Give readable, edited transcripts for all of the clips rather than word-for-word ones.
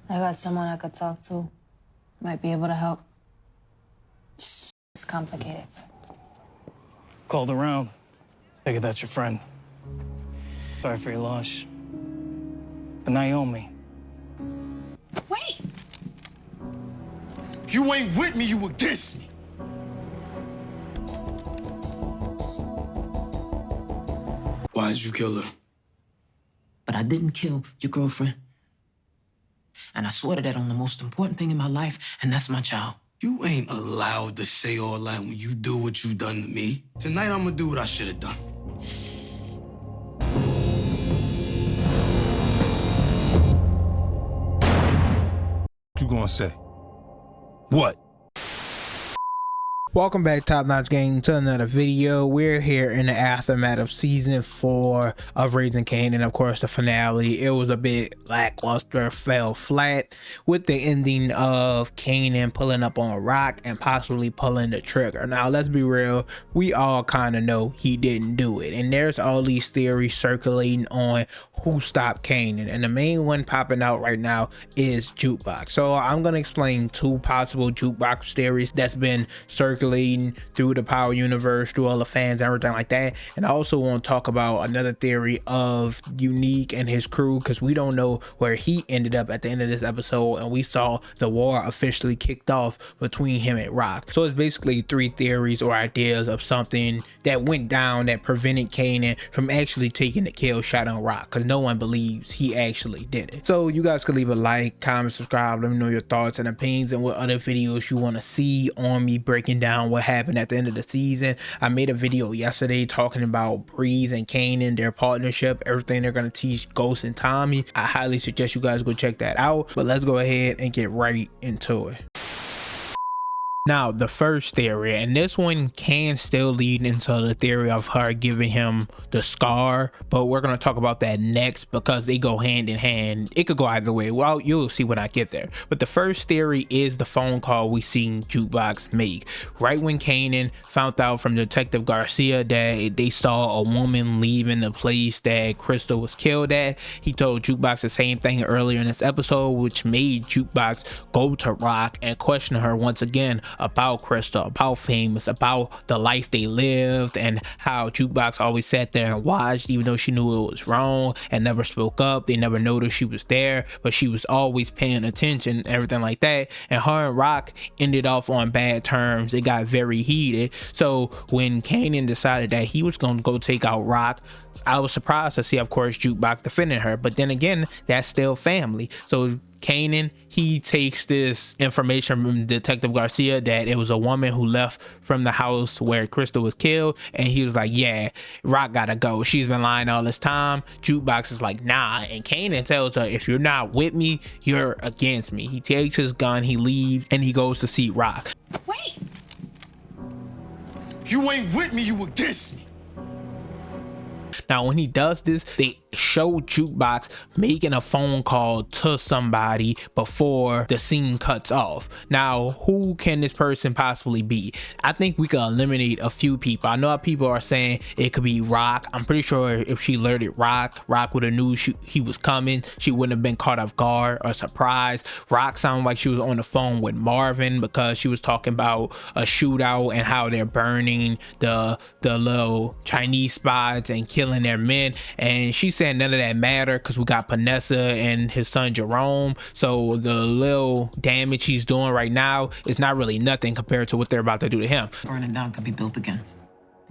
I got someone I could talk to. Might be able to help. It's complicated. Called around. Figured that's your friend. Sorry for your loss. But now you owe me. Wait! You ain't with me, you against me. Why did you kill her? But I didn't kill your girlfriend. And I swear to that on the most important thing in my life, and that's my child. You ain't allowed to say all that when you do what you done to me. Tonight, I'm gonna do what I should have done. What you gonna say? What? Welcome back, Top Notch Gang, to another video. We're here in the aftermath of season 4 of Raising Kanan. Of course, the finale, it was a bit lackluster, fell flat with the ending of Kanan pulling up on a rock and possibly pulling the trigger. Now, let's be real, we all kind of know he didn't do it, and there's all these theories circulating on who stopped Kanan, and the main one popping out right now is Jukebox. So I'm gonna explain 2 possible Jukebox theories that's been circulating through the Power universe, through all the fans, everything like that. And I also want to talk about another theory of Unique and his crew, because we don't know where he ended up at the end of this episode, and we saw the war officially kicked off between him and Rock. So it's basically 3 theories or ideas of something that went down that prevented Kanan from actually taking the kill shot on Rock, because no one believes he actually did it. So you guys can leave a like, comment, subscribe, let me know your thoughts and opinions and what other videos you want to see on me breaking down what happened at the end of the season. I made a video yesterday talking about Breeze and Kanan, their partnership, everything they're going to teach Ghost and Tommy. I highly suggest you guys go check that out, but let's go ahead and get right into it. Now, the first theory, and this one can still lead into the theory of her giving him the scar, but we're going to talk about that next because they go hand in hand. It could go either way. Well, you'll see when I get there. But the first theory is the phone call we seen Jukebox make. Right when Kanan found out from Detective Garcia that they saw a woman leaving the place that Crystal was killed at, he told Jukebox the same thing earlier in this episode, which made Jukebox go to Rock and question her once again about Crystal, about Famous, about the life they lived, and how Jukebox always sat there and watched even though she knew it was wrong and never spoke up. They never noticed she was there, but she was always paying attention, everything like that. And her and Rock ended off on bad terms. It got very heated. So when Kanan decided that he was going to go take out Rock, I was surprised to see, of course, Jukebox defending her, but then again, that's still family. So Kanan, he takes this information from Detective Garcia that it was a woman who left from the house where Crystal was killed, and he was like, yeah, Rock gotta go, she's been lying all this time. Jukebox is like, nah, and Kanan tells her, if you're not with me, you're against me. He takes his gun, he leaves, and he goes to see Rock. Wait! You ain't with me, you against me. Now, when he does this, they show Jukebox making a phone call to somebody before the scene cuts off. Now, who can this person possibly be? I think we can eliminate a few people. I know how people are saying it could be Rock. I'm pretty sure if she alerted Rock would have knew he was coming. She wouldn't have been caught off guard or surprised. Rock sounded like she was on the phone with Marvin because she was talking about a shootout and how they're burning the little Chinese spots and killing their men, and she said none of that matter because we got Panessa and his son Jerome, so the little damage he's doing right now is not really nothing compared to what they're about to do to him. Burning down could be built again.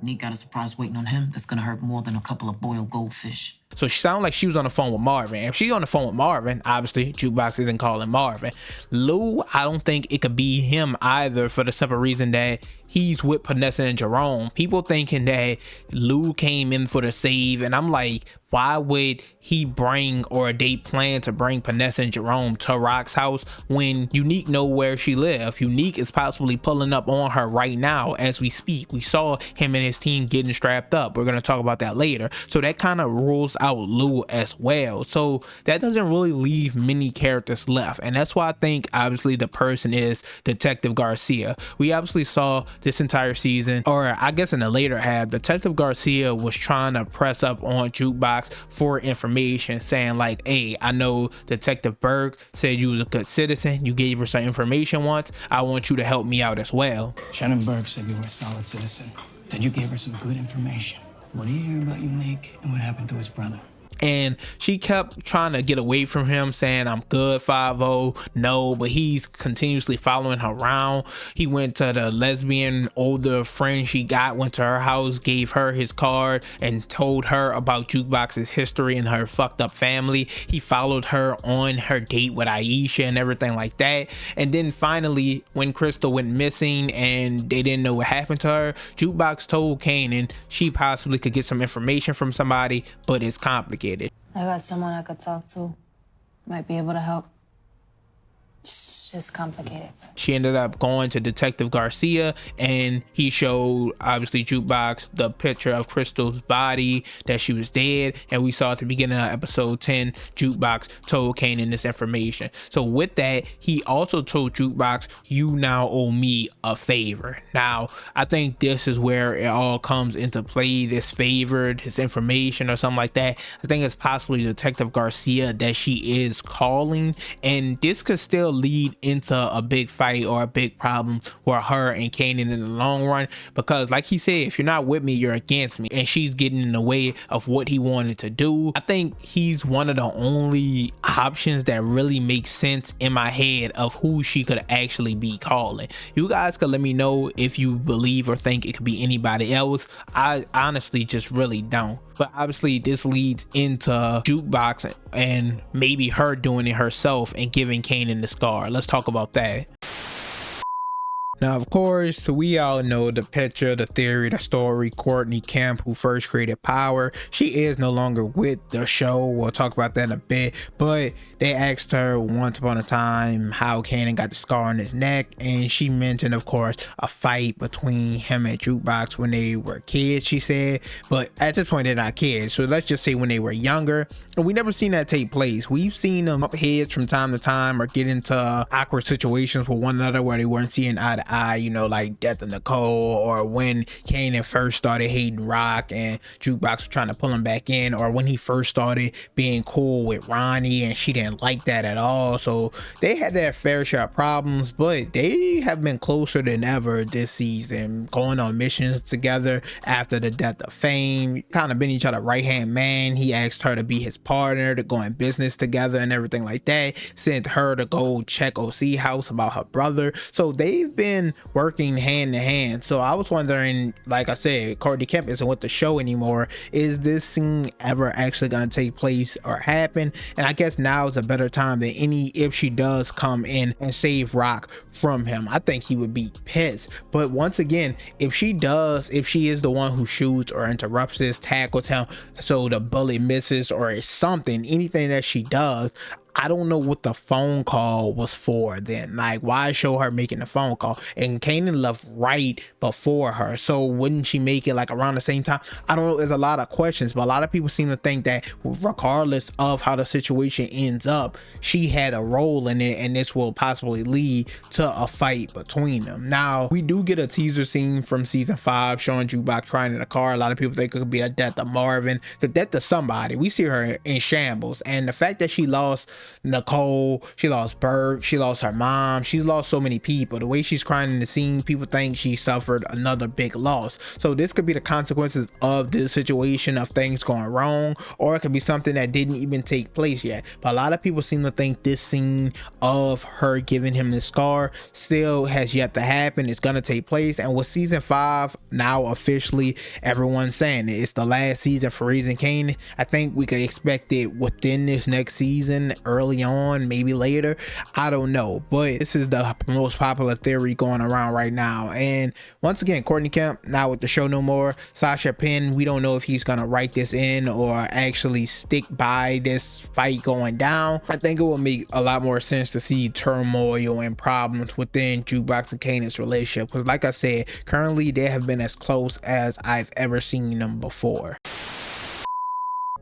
Nick got a surprise waiting on him that's gonna hurt more than a couple of boiled goldfish. So she sounded like she was on the phone with Marvin. If she's on the phone with Marvin, obviously Jukebox isn't calling Marvin. Lou, I don't think it could be him either, for the simple reason that he's with Panessa and Jerome. People thinking that Lou came in for the save, and I'm like, why would he bring, or they plan to bring, Panessa and Jerome to Rock's house when Unique know where she lives? Unique is possibly pulling up on her right now as we speak. We saw him and his team getting strapped up. We're going to talk about that later. So that kind of rules out Lou as well. So that doesn't really leave many characters left, and that's why I think obviously the person is Detective Garcia. We obviously saw this entire season, or I guess in the later half, Detective Garcia was trying to press up on Jukebox for information, saying like, hey, I know Detective Berg said you was a good citizen, you gave her some information once, I want you to help me out as well. Shannon Burke said you were a solid citizen. Said you gave her some good information. What do you hear about Unique and what happened to his brother? And she kept trying to get away from him, saying I'm good 5-0, no, but he's continuously following her around. He went to the lesbian older friend she got, went to her house, gave her his card and told her about Jukebox's history and her fucked up family. He followed her on her date with Aisha and everything like that. And then finally, when Crystal went missing and they didn't know what happened to her, Jukebox told Kanan she possibly could get some information from somebody, but it's complicated. I got someone I could talk to. Might be able to help. It's complicated. She ended up going to Detective Garcia, and he showed obviously Jukebox the picture of Crystal's body, that she was dead, and we saw at the beginning of episode 10 Jukebox told Kanan this information. So with that, he also told Jukebox, you now owe me a favor. Now I think this is where it all comes into play, this favor, this information or something like that. I think it's possibly Detective Garcia that she is calling, and this could still lead into a big fight or a big problem with her and Kanan in the long run, because like he said, if you're not with me, you're against me, and she's getting in the way of what he wanted to do. I think he's one of the only options that really makes sense in my head of who she could actually be calling. You guys could let me know if you believe or think it could be anybody else. I honestly just really don't. But obviously this leads into Jukebox and maybe her doing it herself and giving Kanan the scar. Let's talk about that. Now, of course, we all know the picture, the theory, the story. Courtney Kemp, who first created Power, she is no longer with the show. We'll talk about that in a bit. But they asked her once upon a time how Kanan got the scar on his neck, and she mentioned, of course, a fight between him and Jukebox when they were kids, she said. But at this point, they're not kids, so let's just say when they were younger. And we never seen that take place. We've seen them up heads from time to time or get into awkward situations with one another where they weren't seeing eye to eye, you know, like Death of Nicole, or when Kanan first started hating Rock and Jukebox was trying to pull him back in, or when he first started being cool with Ronnie and she didn't like that at all. So they had their fair share of problems, but they have been closer than ever this season, going on missions together after the death of Fame, kind of been each other right hand man. He asked her to be his partner, to go in business together and everything like that, sent her to go check OC house about her brother. So they've been working hand in hand. So I was wondering, like I said, Courtney Kemp isn't with the show anymore. Is this scene ever actually going to take place or happen? And I guess now is a better time than any if she does come in and save Rock from him. I think he would be pissed. But once again, if she is the one who shoots or interrupts this, tackles him so the bullet misses, or it's something, anything that she does, I don't know what the phone call was for then. Like, why show her making the phone call? And Kanan left right before her, so wouldn't she make it like around the same time? I don't know. There's a lot of questions, but a lot of people seem to think that regardless of how the situation ends up, she had a role in it, and this will possibly lead to a fight between them. Now, we do get a teaser scene from season 5 showing Jukebox crying in the car. A lot of people think it could be a death of Marvin, the death of somebody. We see her in shambles, and the fact that she lost Nicole, she lost Berg, she lost her mom, she's lost so many people. The way she's crying in the scene, people think she suffered another big loss. So this could be the consequences of this situation, of things going wrong, or it could be something that didn't even take place yet. But a lot of people seem to think this scene of her giving him the scar still has yet to happen. It's gonna take place, and with season 5 now officially everyone's saying it's the last season for Raising Kanan, I think we could expect it within this next season, early on, maybe later. I don't know, but this is the most popular theory going around right now. And once again, Courtney Kemp not with the show no more. Sasha Penn, we don't know if he's gonna write this in or actually stick by this fight going down. I think it will make a lot more sense to see turmoil and problems within Jukebox and Kanan's relationship, because like I said, currently they have been as close as I've ever seen them before.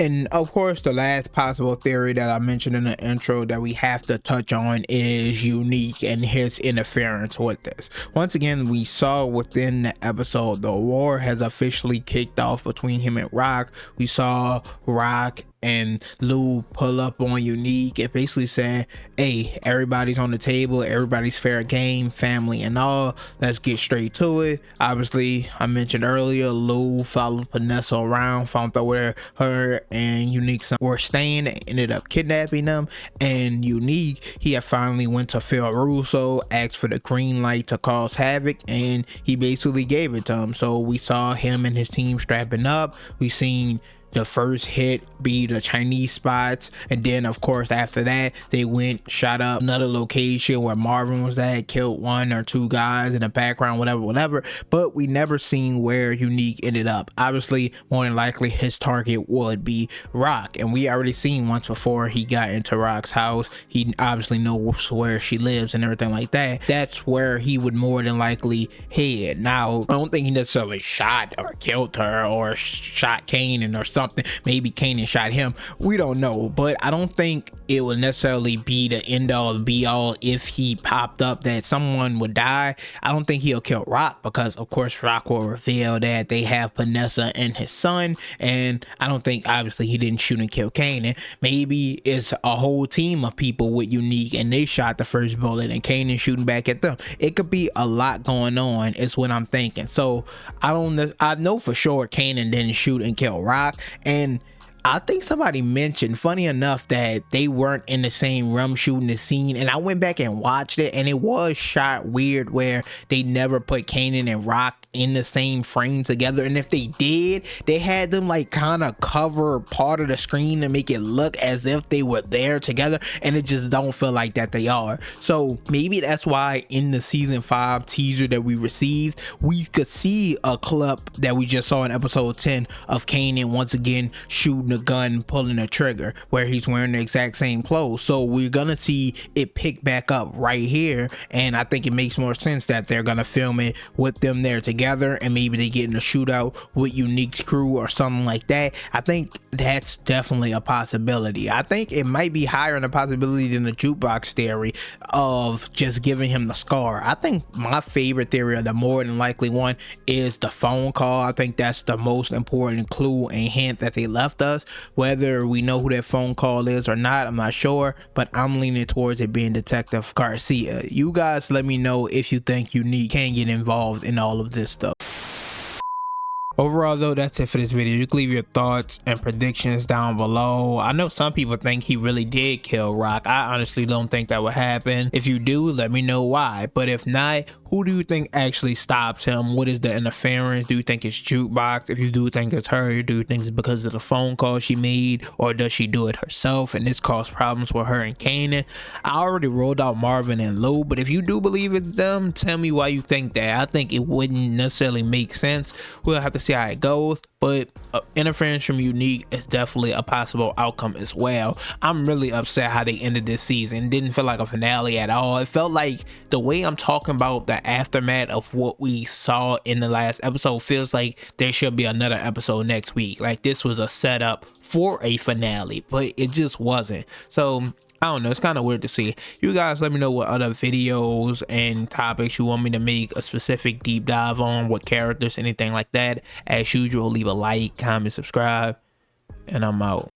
And of course, the last possible theory that I mentioned in the intro that we have to touch on is Unique and his interference with this. Once again, we saw within the episode the war has officially kicked off between him and Rock. We saw Rock and Lou pull up on Unique and basically say, hey, everybody's on the table, everybody's fair game, family and all, let's get straight to it. Obviously, I mentioned earlier, Lou followed Vanessa around, found out where her and Unique were staying, ended up kidnapping them. And Unique, he had finally went to Phil Russo, asked for the green light to cause havoc, and he basically gave it to him. So we saw him and his team strapping up. We seen the first hit be the Chinese spots, and then of course after that they went shot up another location where Marvin was at, killed 1 or 2 guys in the background, whatever, but we never seen where Unique ended up. Obviously, more than likely his target would be Rock, and we already seen once before he got into Rock's house, he obviously knows where she lives and everything like that. That's where he would more than likely head. Now, I don't think he necessarily shot or killed her or shot Kanan or something. Maybe Kanan shot him, we don't know, but I don't think it would necessarily be the end all be all if he popped up that someone would die. I don't think he'll kill Rock, because of course Rock will reveal that they have Vanessa and his son, and I don't think obviously he didn't shoot and kill Kanan. Maybe it's a whole team of people with Unique and they shot the first bullet and Kanan shooting back at them. It could be a lot going on is what I'm thinking. So I know for sure Kanan didn't shoot and kill Rock. And I think somebody mentioned, funny enough, that they weren't in the same room shooting the scene, and I went back and watched it, and it was shot weird where they never put Kanan and Rock in the same frame together, and if they did, they had them like kind of cover part of the screen to make it look as if they were there together, and it just don't feel like that they are. So maybe that's why in the season 5 teaser that we received, we could see a clip that we just saw in episode 10 of Kanan once again shooting a gun, pulling a trigger, where he's wearing the exact same clothes. So we're gonna see it pick back up right here, and I think it makes more sense that they're gonna film it with them there together, and maybe they get in a shootout with Unique's crew or something like that. I think that's definitely a possibility. I think it might be higher in the possibility than the Jukebox theory of just giving him the scar. I think my favorite theory, or the more than likely one, is the phone call. I think that's the most important clue and hint that they left us. Whether we know who that phone call is or not, I'm not sure, but I'm leaning towards it being Detective Garcia. You guys let me know if you think Unique can get involved in all of this stuff. Overall though, that's it for this video. You can leave your thoughts and predictions down below. I know some people think he really did kill Rock. I honestly don't think that would happen. If you do, let me know why. But if not, who do you think actually stops him? What is the interference? Do you think it's Jukebox? If you do think it's her, do you think it's because of the phone call she made, or does she do it herself and this caused problems with her and Kanan? I already rolled out Marvin and Lou, but if you do believe it's them, tell me why you think that. I think it wouldn't necessarily make sense. We'll have to see how it goes, but interference from Unique is definitely a possible outcome as well. I'm really upset how they ended this season. It didn't feel like a finale at all. It felt like the way I'm talking about the aftermath of what we saw in the last episode feels like there should be another episode next week. Like this was a setup for a finale, but it just wasn't. So I don't know, it's kind of weird to see. You guys let me know what other videos and topics you want me to make a specific deep dive on, what characters, anything like that. As usual, leave a like, comment, subscribe, and I'm out.